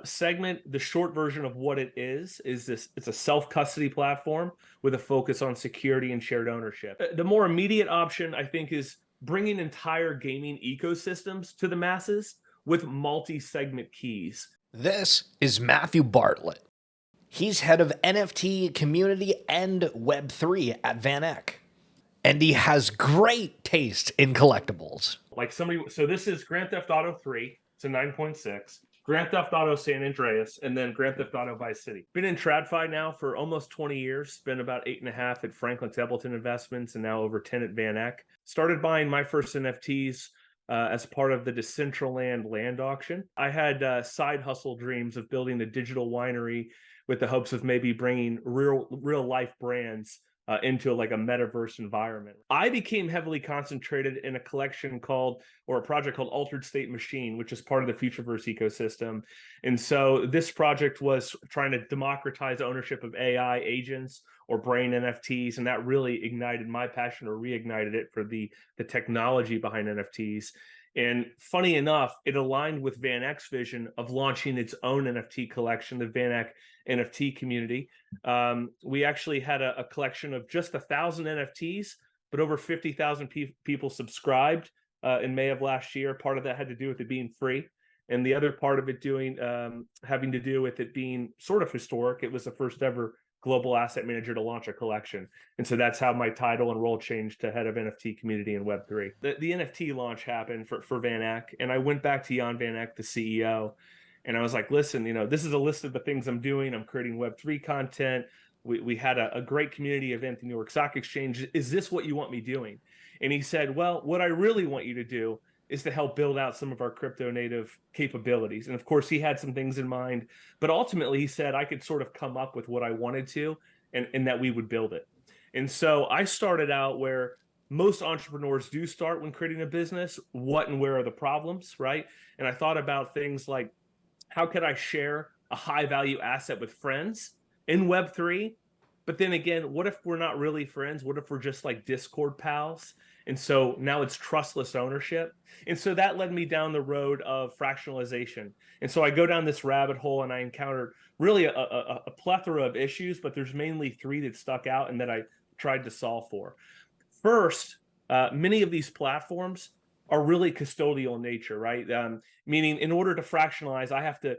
SegMint, the short version of what it is this: it's a self-custody platform with a focus on security and shared ownership. The more immediate option, I think, is bringing entire gaming ecosystems to the masses with multi-SegMint keys. This is Matthew Bartlett. He's head of NFT community and Web3 at VanEck. And he has great taste in collectibles. So this is Grand Theft Auto 3. It's a 9.6. Grand Theft Auto San Andreas, and then Grand Theft Auto Vice City. Been in TradFi now for almost 20 years. Spent about 8.5 at Franklin Templeton Investments, and now over 10 at VanEck. Started buying my first NFTs as part of the Decentraland land auction. I had side hustle dreams of building a digital winery with the hopes of maybe bringing real life brands into like a metaverse environment. I became heavily concentrated in a collection or a project called Altered State Machine, which is part of the Futureverse ecosystem. And so this project was trying to democratize ownership of AI agents or brain NFTs, and that really ignited my passion, or reignited it, for the technology behind NFTs. And funny enough, it aligned with VanEck's vision of launching its own NFT collection, the VanEck NFT community. We actually had a collection of just 1,000 NFTs, but over 50,000 people subscribed in May of last year. Part of that had to do with it being free, and the other part of it having to do with it being sort of historic. It was the first ever global asset manager to launch a collection. And so that's how my title and role changed to head of NFT community and Web3. The NFT launch happened for VanEck, and I went back to Jan VanEck, the CEO, and I was like, listen, this is a list of the things I'm doing. I'm creating Web3 content. We had a great community event at the New York Stock Exchange. Is this what you want me doing? And he said, well, what I really want you to do is to help build out some of our crypto native capabilities. And of course, he had some things in mind, but ultimately he said I could sort of come up with what I wanted to, and that we would build it. And so I started out where most entrepreneurs do start when creating a business: what and where are the problems, right? And I thought about things like, how could I share a high value asset with friends in Web3? But then again, what if we're not really friends? What if we're just like Discord pals? And so now it's trustless ownership. And so that led me down the road of fractionalization. And so I go down this rabbit hole, and I encountered really a plethora of issues, but there's mainly 3 that stuck out and that I tried to solve for. First, many of these platforms are really custodial in nature, right? Meaning, in order to fractionalize, I have to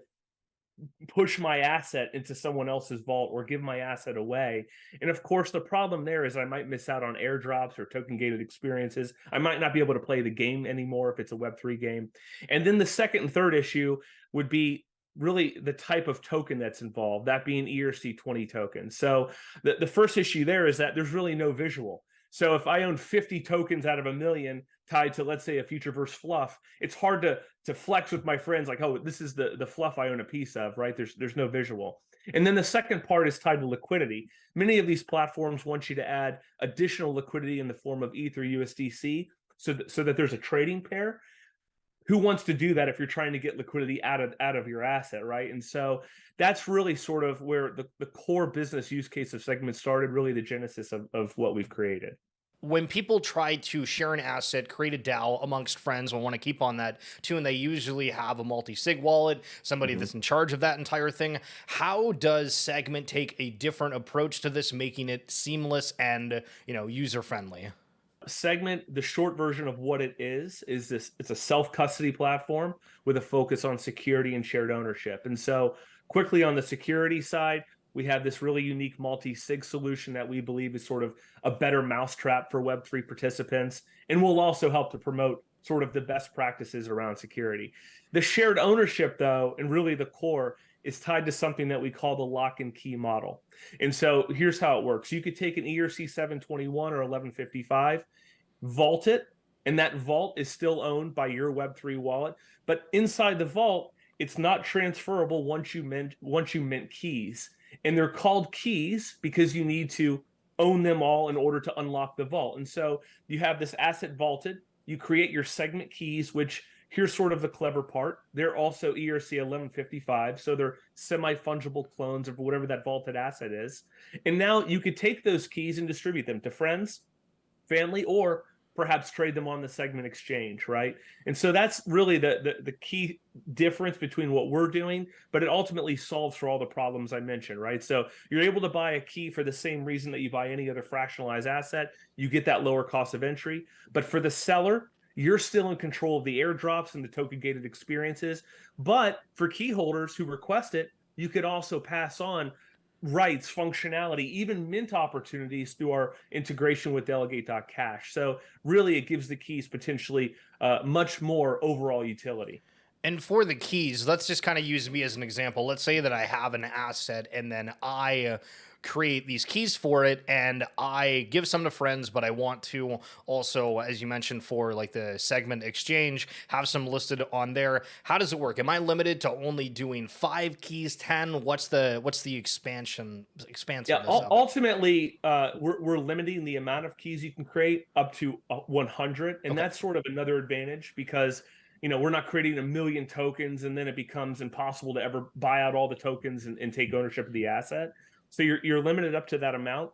push my asset into someone else's vault or give my asset away. And of course, the problem there is I might miss out on airdrops or token gated experiences. I might not be able to play the game anymore if it's a Web3 game. And then the second and third issue would be really the type of token that's involved, that being ERC20 tokens. So the first issue there is that there's really no visual. So if I own 50 tokens out of a million tied to, let's say, a Futureverse fluff, it's hard to flex with my friends like, oh, this is the fluff I own a piece of, right? There's no visual. And then the second part is tied to liquidity. Many of these platforms want you to add additional liquidity in the form of ETH or USDC so that there's a trading pair. Who wants to do that if you're trying to get liquidity out of your asset, right? And so that's really sort of where the core business use case of SegMint started, really the genesis of what we've created. When people try to share an asset, create a DAO amongst friends, and want to keep on that too, and they usually have a multi-sig wallet, somebody that's in charge of that entire thing, how does SegMint take a different approach to this, making it seamless and, user-friendly? SegMint, the short version of what it is this: it's a self-custody platform with a focus on security and shared ownership. And so quickly, on the security side, we have this really unique multi-sig solution that we believe is sort of a better mousetrap for Web3 participants, and will also help to promote sort of the best practices around security. The shared ownership, though, and really the core, is tied to something that we call the lock and key model. And so here's how it works. You could take an ERC 721 or 1155, vault it, and that vault is still owned by your Web3 wallet. But inside the vault, it's not transferable once you mint keys. And they're called keys because you need to own them all in order to unlock the vault. And so you have this asset vaulted. You create your SegMint keys, which, here's sort of the clever part, they're also ERC 1155, so they're semi-fungible clones of whatever that vaulted asset is. And now you could take those keys and distribute them to friends, family, or perhaps trade them on the SegMint exchange, right? And so that's really the key difference between what we're doing, but it ultimately solves for all the problems I mentioned, right? So you're able to buy a key for the same reason that you buy any other fractionalized asset. You get that lower cost of entry, but for the seller, you're still in control of the airdrops and the token gated experiences. But for key holders who request it, you could also pass on rights, functionality, even mint opportunities through our integration with Delegate.cash. So really, it gives the keys potentially much more overall utility. And for the keys, let's just kind of use me as an example. Let's say that I have an asset and then I create these keys for it and I give some to friends, but I want to also, as you mentioned, for like the SegMint exchange, have some listed on there. How does it work? Am I limited to only doing 5 keys, 10? What's the expansiveness Yeah, of it? ultimately, we're limiting the amount of keys you can create up to 100, and Okay. that's sort of another advantage because we're not creating a million tokens and then it becomes impossible to ever buy out all the tokens and take ownership of the asset. So you're limited up to that amount.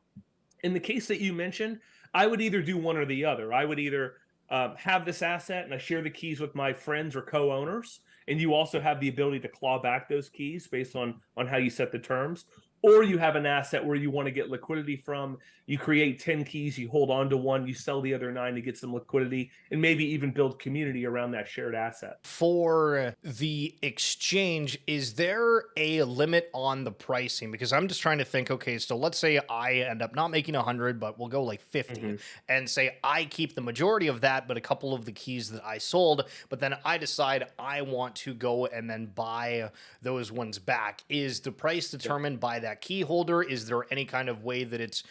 In the case that you mentioned, I would either do one or the other. I would either have this asset and I share the keys with my friends or co-owners, and you also have the ability to claw back those keys based on how you set the terms. Or you have an asset where you want to get liquidity from. You create 10 keys, you hold on to one, you sell the other 9 to get some liquidity, and maybe even build community around that shared asset. For the exchange, is there a limit on the pricing? Because I'm just trying to think, okay, so let's say I end up not making 100, but we'll go like 50 Mhm. and say I keep the majority of that, but a couple of the keys that I sold, but then I decide I want to go and then buy those ones back. Is the price determined by that key holder? Is there any kind of way that it's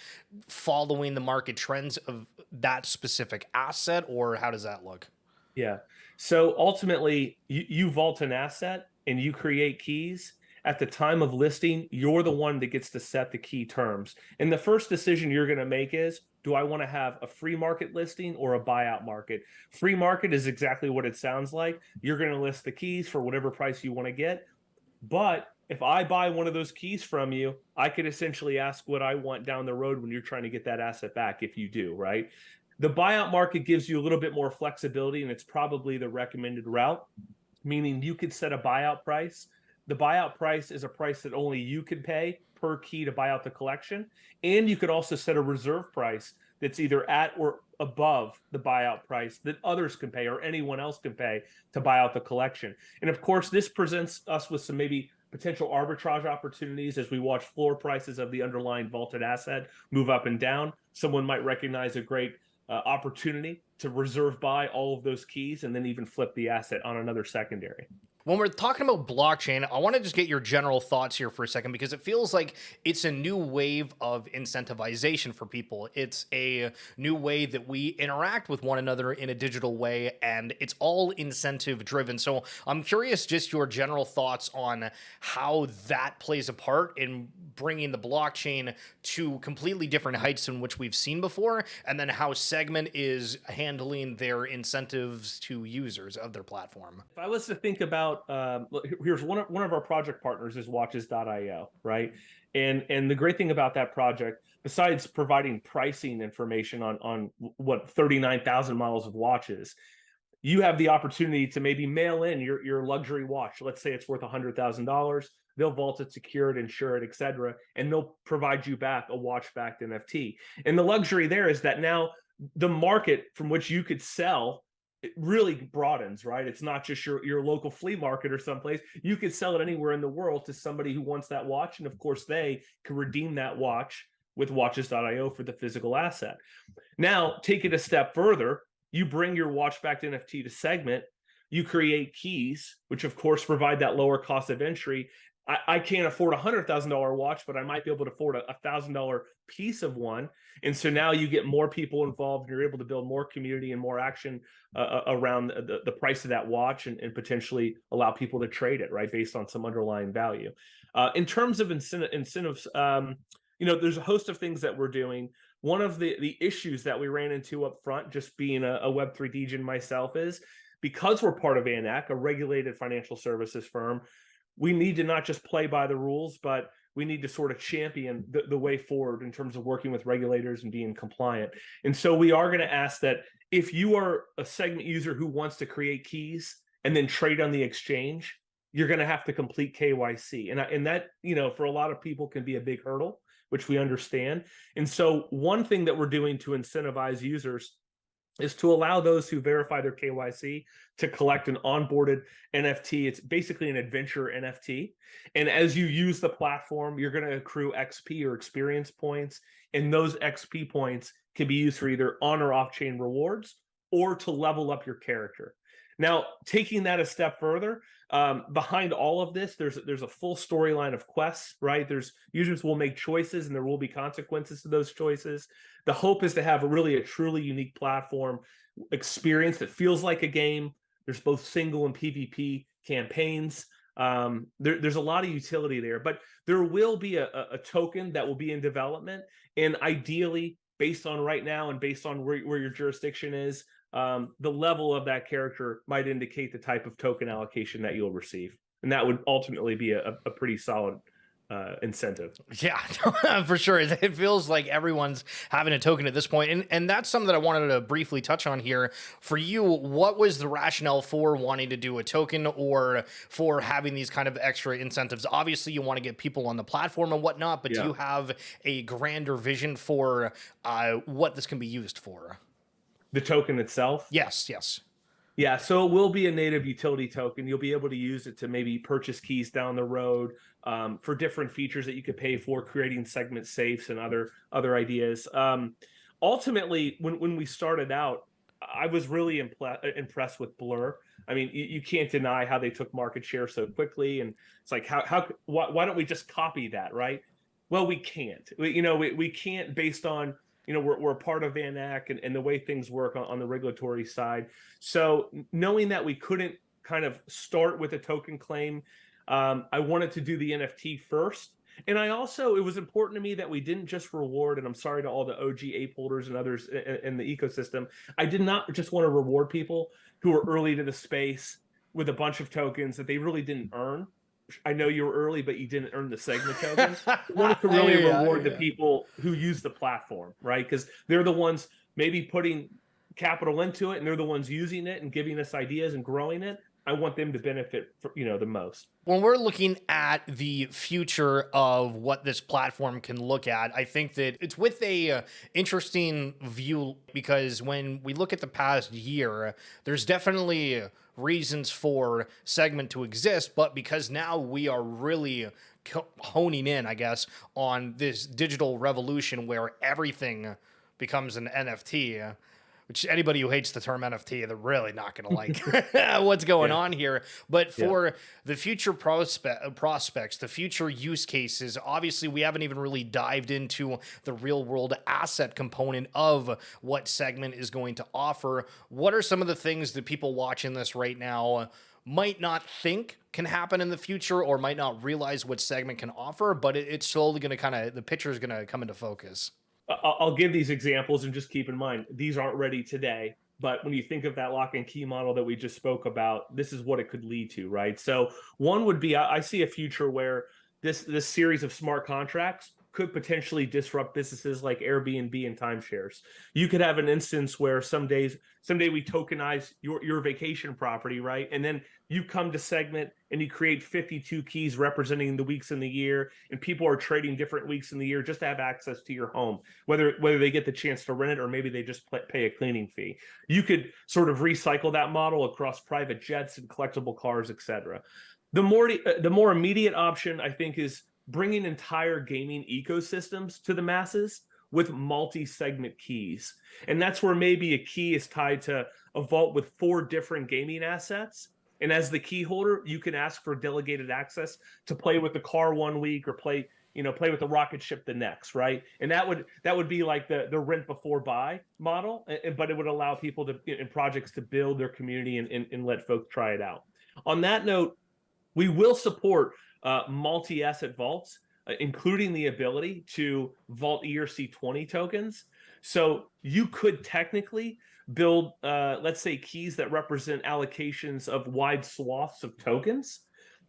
following the market trends of that specific asset, or how does that look? Yeah. So ultimately, you vault an asset and you create keys. At the time of listing, you're the one that gets to set the key terms. And the first decision you're going to make is, do I want to have a free market listing or a buyout market? Free market is exactly what it sounds like. You're going to list the keys for whatever price you want to get. But if I buy one of those keys from you, I could essentially ask what I want down the road when you're trying to get that asset back, if you do, right? The buyout market gives you a little bit more flexibility, and it's probably the recommended route, meaning you could set a buyout price. The buyout price is a price that only you could pay per key to buy out the collection. And you could also set a reserve price that's either at or above the buyout price that others can pay or anyone else can pay to buy out the collection. And of course, this presents us with some maybe potential arbitrage opportunities as we watch floor prices of the underlying vaulted asset move up and down. Someone might recognize a great opportunity to reserve buy all of those keys and then even flip the asset on another secondary. When we're talking about blockchain, I want to just get your general thoughts here for a second because it feels like it's a new wave of incentivization for people. It's a new way that we interact with one another in a digital way, and it's all incentive driven. So I'm curious just your general thoughts on how that plays a part in bringing the blockchain to completely different heights in which we've seen before, and then how SegMint is handling their incentives to users of their platform. If I was to think about, here's one of our project partners is Watches.io, right? And the great thing about that project, besides providing pricing information on what 39,000 miles of watches, you have the opportunity to maybe mail in your luxury watch. Let's say it's worth $100,000. They'll vault it, secure it, insure it, etc., and they'll provide you back a watch-backed NFT. And the luxury there is that now the market from which you could sell it really broadens, right? It's not just your local flea market or someplace. You could sell it anywhere in the world to somebody who wants that watch, and of course, they can redeem that watch with Watches.io for the physical asset. Now, take it a step further. You bring your watch-backed NFT to SegMint. You create keys, which of course provide that lower cost of entry. I can't afford $100,000 watch, but I might be able to afford a $1,000 piece of one. And so now you get more people involved, and you're able to build more community and more action around the price of that watch, and potentially allow people to trade it, right, based on some underlying value. In terms of incentives, there's a host of things that we're doing. One of the issues that we ran into up front, just being a Web3 degen myself, is because we're part of VanEck, a regulated financial services firm, we need to not just play by the rules, but we need to sort of champion the way forward in terms of working with regulators and being compliant. And so we are going to ask that if you are a SegMint user who wants to create keys and then trade on the exchange, you're going to have to complete KYC. And that, for a lot of people can be a big hurdle, which we understand. And so one thing that we're doing to incentivize users is to allow those who verify their KYC to collect an onboarded NFT. It's basically an adventure NFT. And as you use the platform, you're going to accrue XP or experience points. And those XP points can be used for either on or off-chain rewards or to level up your character. Now, taking that a step further, behind all of this, there's a full storyline of quests, right? Users will make choices and there will be consequences to those choices. The hope is to have a truly unique platform experience that feels like a game. There's both single and PvP campaigns. There's a lot of utility there, but there will be a token that will be in development, and ideally, based on right now and based on where your jurisdiction is, the level of that character might indicate the type of token allocation that you'll receive. And that would ultimately be a pretty solid incentive. Yeah, for sure. It feels like everyone's having a token at this point. And that's something that I wanted to briefly touch on here. For you, what was the rationale for wanting to do a token or for having these kind of extra incentives? Obviously, you want to get people on the platform and whatnot, but do you have a grander vision for what this can be used for? The token itself? Yes. Yeah, so it will be a native utility token. You'll be able to use it to maybe purchase keys down the road for different features that you could pay for, creating SegMint safes and other ideas. Ultimately, when we started out, I was really impressed with Blur. I mean, you can't deny how they took market share so quickly, and it's like why don't we just copy that, right? Well, we can't. We can't based on we're a part of VanEck and the way things work on the regulatory side. So knowing that we couldn't kind of start with a token claim, I wanted to do the NFT first. And it was important to me that we didn't just reward, and I'm sorry to all the OG ape holders and others in the ecosystem, I did not just want to reward people who were early to the space with a bunch of tokens that they really didn't earn. I know you were early, but you didn't earn the SegMint token. We wanted to really reward the people who use the platform, right? Because they're the ones maybe putting capital into it, and they're the ones using it and giving us ideas and growing it. I want them to benefit, the most. When we're looking at the future of what this platform can look at, I think that it's with a interesting view, because when we look at the past year, there's definitely reasons for SegMint to exist, but because now we are really honing in, I guess, on this digital revolution where everything becomes an NFT, which anybody who hates the term NFT, they're really not going to like what's going on here. But for the future prospects, the future use cases, obviously we haven't even really dived into the real world asset component of what SegMint is going to offer. What are some of the things that people watching this right now might not think can happen in the future, or might not realize what SegMint can offer, but it's slowly going to the picture is going to come into focus? I'll give these examples, and just keep in mind, these aren't ready today. But when you think of that lock and key model that we just spoke about, this is what it could lead to, right? So one would be, I see a future where this series of smart contracts could potentially disrupt businesses like Airbnb and timeshares. You could have an instance where someday we tokenize your vacation property, right? And then you come to SegMint and you create 52 keys representing the weeks in the year, and people are trading different weeks in the year just to have access to your home, whether they get the chance to rent it or maybe they just pay a cleaning fee. You could sort of recycle that model across private jets and collectible cars, etc. The more immediate option, I think, is bringing entire gaming ecosystems to the masses with multi-SegMint keys. And that's where maybe a key is tied to a vault with 4 different gaming assets. And as the key holder, you can ask for delegated access to play with the car one week or play with the rocket ship the next, right? And that would be like the rent before buy model, but it would allow people in projects to build their community and let folks try it out. On that note, we will support multi-asset vaults, including the ability to vault ERC20 tokens. So you could technically build, let's say, keys that represent allocations of wide swaths of tokens.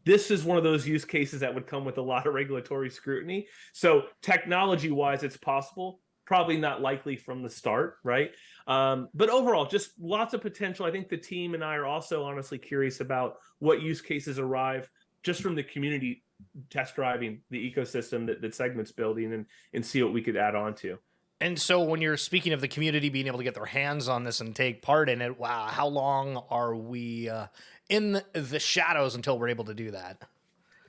This is one of those use cases that would come with a lot of regulatory scrutiny. So technology wise, it's possible, probably not likely from the start, right? But overall, just lots of potential. I think the team and I are also honestly curious about what use cases arrive just from the community test driving the ecosystem that SegMint's building, and see what we could add on to. And so when you're speaking of the community being able to get their hands on this and take part in it, wow, how long are we in the shadows until we're able to do that?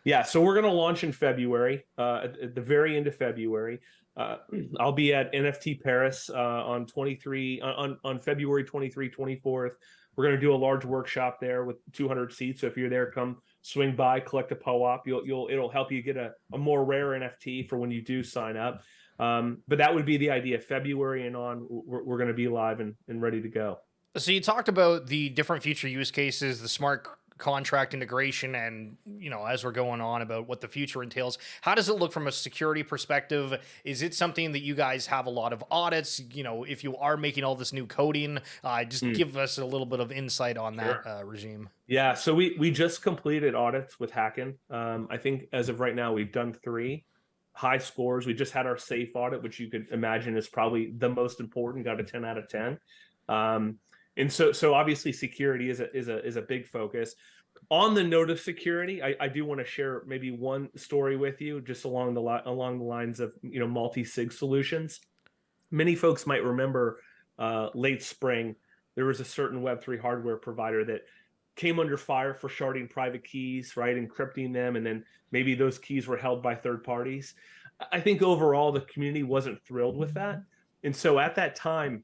Yeah, so we're going to launch in February, at the very end of February. Uh, I'll be at NFT Paris on 23 on February 23, 24th. We're going to do a large workshop there with 200 seats. So if you're there, come swing by, collect a POAP. It'll help you get a more rare NFT for when you do sign up. But that would be the idea. February and on, we're going to be live and ready to go. So you talked about the different future use cases, the smart contract integration, and as we're going on about what the future entails, how does it look from a security perspective? Is it something that you guys have a lot of audits? If you are making all this new coding, just give us a little bit of insight on that regime. Yeah, so we just completed audits with Hacken. I think as of right now, we've done 3 high scores. We just had our safe audit, which you could imagine is probably the most important, got a 10 out of 10. And so obviously security is a big focus. On the note of security, I do want to share maybe one story with you, just along the lines of multi-sig solutions. Many folks might remember late spring, there was a certain Web3 hardware provider that came under fire for sharding private keys, right, encrypting them, and then maybe those keys were held by third parties. I think overall the community wasn't thrilled with that, and so at that time,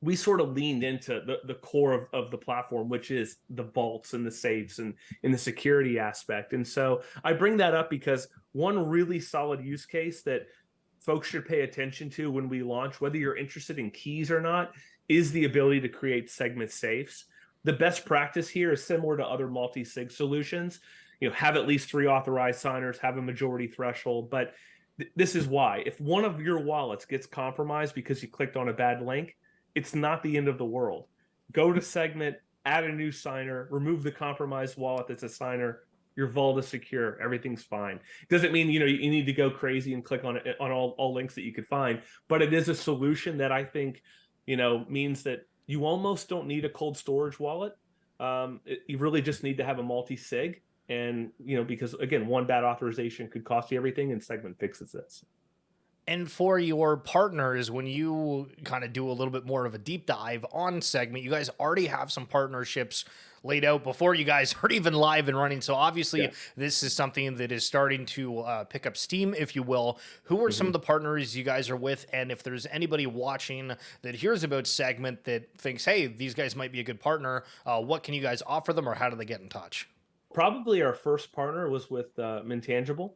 we sort of leaned into the core of the platform, which is the vaults and the safes and in the security aspect. And so I bring that up because one really solid use case that folks should pay attention to when we launch, whether you're interested in keys or not, is the ability to create SegMint safes. The best practice here is similar to other multi-sig solutions. Have at least 3 authorized signers, have a majority threshold. But this is why. If one of your wallets gets compromised because you clicked on a bad link, it's not the end of the world. Go to SegMint, add a new signer, remove the compromised wallet that's a signer. Your vault is secure. Everything's fine. Doesn't mean you need to go crazy and click on it on all links that you could find, but it is a solution that I think means that you almost don't need a cold storage wallet. You really just need to have a multi-sig, and because again, one bad authorization could cost you everything, and SegMint fixes this. And for your partners, when you kind of do a little bit more of a deep dive on SegMint, you guys already have some partnerships laid out before you guys are even live and running. So obviously, this is something that is starting to pick up steam, if you will. Who are some of the partners you guys are with? And if there's anybody watching that hears about SegMint that thinks, hey, these guys might be a good partner, what can you guys offer them, or how do they get in touch? Probably our first partner was with Mintangible.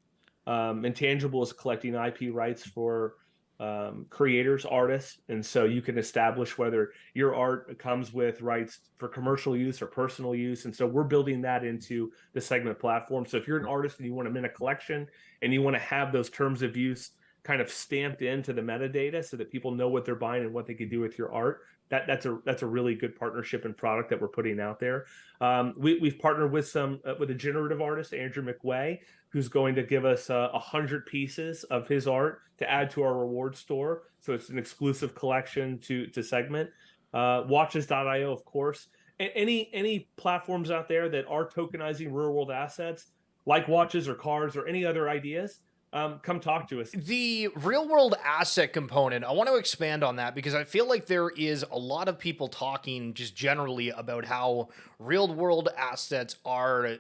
Intangible is collecting IP rights for creators, artists, and so you can establish whether your art comes with rights for commercial use or personal use. And so we're building that into the SegMint platform. So if you're an artist and you want to mint a collection and you want to have those terms of use kind of stamped into the metadata so that people know what they're buying and what they can do with your art, that's a really good partnership and product that we're putting out there. We've partnered with with a generative artist, Andrew McWay, who's going to give us 100 pieces of his art to add to our reward store. So it's an exclusive collection to SegMint. Watches.io, of course. Any platforms out there that are tokenizing real world assets, like watches or cars or any other ideas, come talk to us. The real world asset component, I want to expand on that because I feel like there is a lot of people talking just generally about how real world assets are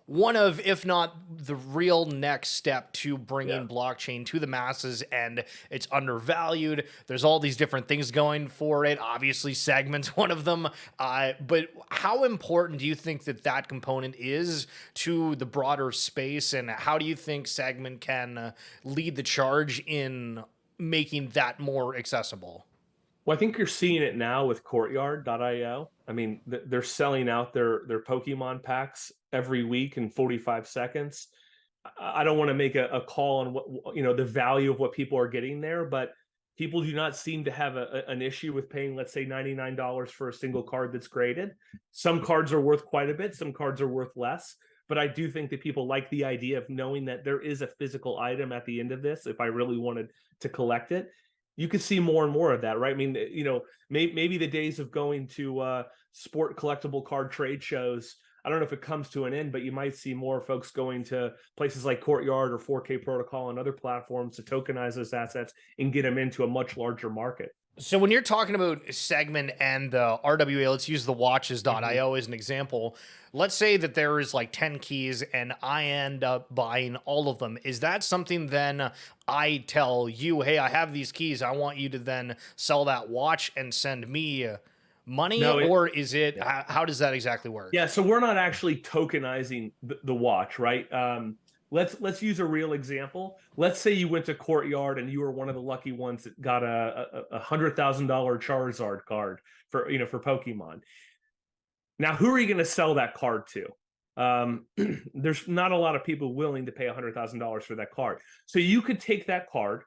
one of, if not the real next step to bringing blockchain to the masses, and it's undervalued. There's all these different things going for it. Obviously, SegMint's one of them. But how important do you think that component is to the broader space, and how do you think SegMint can lead the charge in making that more accessible? Well, I think you're seeing it now with Courtyard.io. I mean, they're selling out their Pokemon packs every week in 45 seconds. I don't want to make a call on what the value of what people are getting there, but people do not seem to have an issue with paying, let's say, $99 for a single card that's graded. Some cards are worth quite a bit. Some cards are worth less. but I do think that people like the idea of knowing that there is a physical item at the end of this if I really wanted to collect it. You could see more and more of that, right? I mean, maybe the days of going to sport collectible card trade shows, I don't know if it comes to an end, but you might see more folks going to places like Courtyard or 4K Protocol and other platforms to tokenize those assets and get them into a much larger market. So when you're talking about SegMint and the RWA, let's use the watches.io as an example. Let's say that there is like 10 keys and I end up buying all of them. Is that something then I tell you, hey, I have these keys. I want you to then sell that watch and send me money? No, or is it, how does that exactly work? Yeah, so we're not actually tokenizing the watch, right? Let's use a real example. Let's say you went to Courtyard and you were one of the lucky ones that got a $100,000 Charizard card for Pokemon. Now, who are you going to sell that card to? There's not a lot of people willing to pay $100,000 for that card. So you could take that card.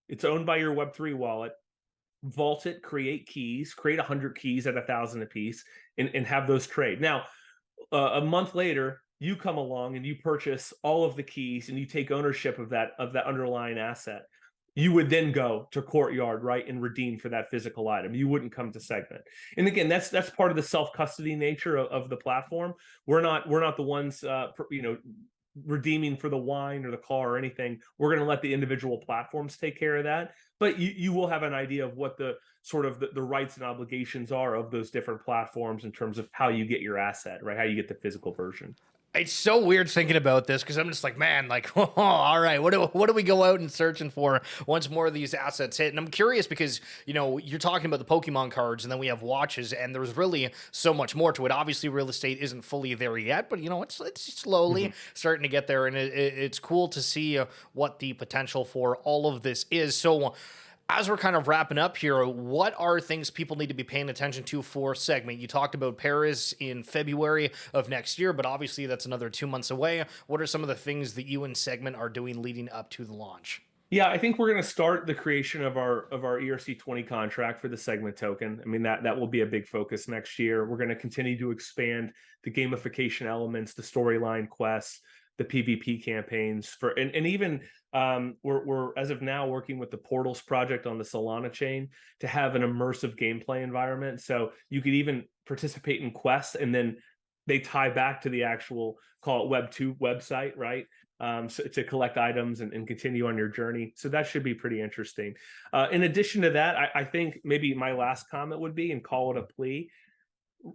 It's owned by your Web3 wallet, vault it, create keys, create 100 keys at 1,000 a piece, and have those trade. Now, a month later, you come along and you purchase all of the keys and you take ownership of that underlying asset. You would then go to Courtyard, right, and redeem for that physical item. You wouldn't come to SegMint. And again, that's part of the self-custody nature of the platform. We're not the ones redeeming for the wine or the car or anything. We're going to let the individual platforms take care of that. But you will have an idea of what the sort of the rights and obligations are of those different platforms in terms of how you get your asset, right? How you get the physical version. It's so weird thinking about this because I'm just like, man, like, oh, all right, what do we go out and searching for once more of these assets hit? And I'm curious because, you're talking about the Pokemon cards and then we have watches and there's really so much more to it. Obviously, real estate isn't fully there yet, but, it's slowly starting to get there. And it's cool to see what the potential for all of this is. So as we're kind of wrapping up here, what are things people need to be paying attention to for SegMint? You talked about Paris in February of next year, but obviously that's another 2 months away. What are some of the things that you and SegMint are doing leading up to the launch? Yeah, I think we're going to start the creation of our ERC20 contract for the SegMint token. I mean, that will be a big focus next year. We're going to continue to expand the gamification elements, the storyline quests, the PvP campaigns and even we're as of now working with the Portals project on the Solana chain to have an immersive gameplay environment. So you could even participate in quests and then they tie back to the actual, call it Web2 website, right? So to collect items and continue on your journey. So that should be pretty interesting. In addition to that, I think maybe my last comment would be, and call it a plea,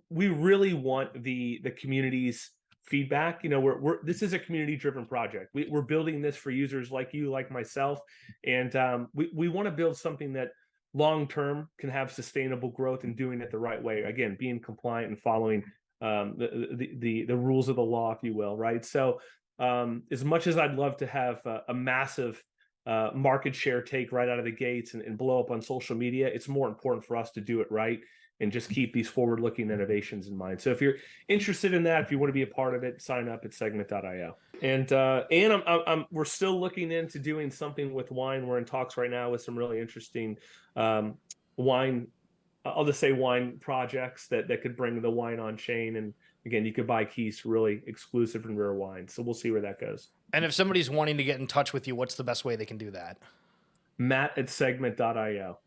we really want the community's feedback. This is a community driven project. We're building this for users like you, like myself, and we want to build something that long term can have sustainable growth and doing it the right way. Again, being compliant and following the rules of the law, if you will, right? So as much as I'd love to have a massive market share take right out of the gates and blow up on social media, it's more important for us to do it right and just keep these forward-looking innovations in mind. So if you're interested in that, if you want to be a part of it, sign up at SegMint.io. And we're still looking into doing something with wine. We're in talks right now with some really interesting wine, I'll just say wine projects that could bring the wine on chain. And again, you could buy keys to really exclusive and rare wine. So we'll see where that goes. And if somebody's wanting to get in touch with you, what's the best way they can do that? Matt at SegMint.io.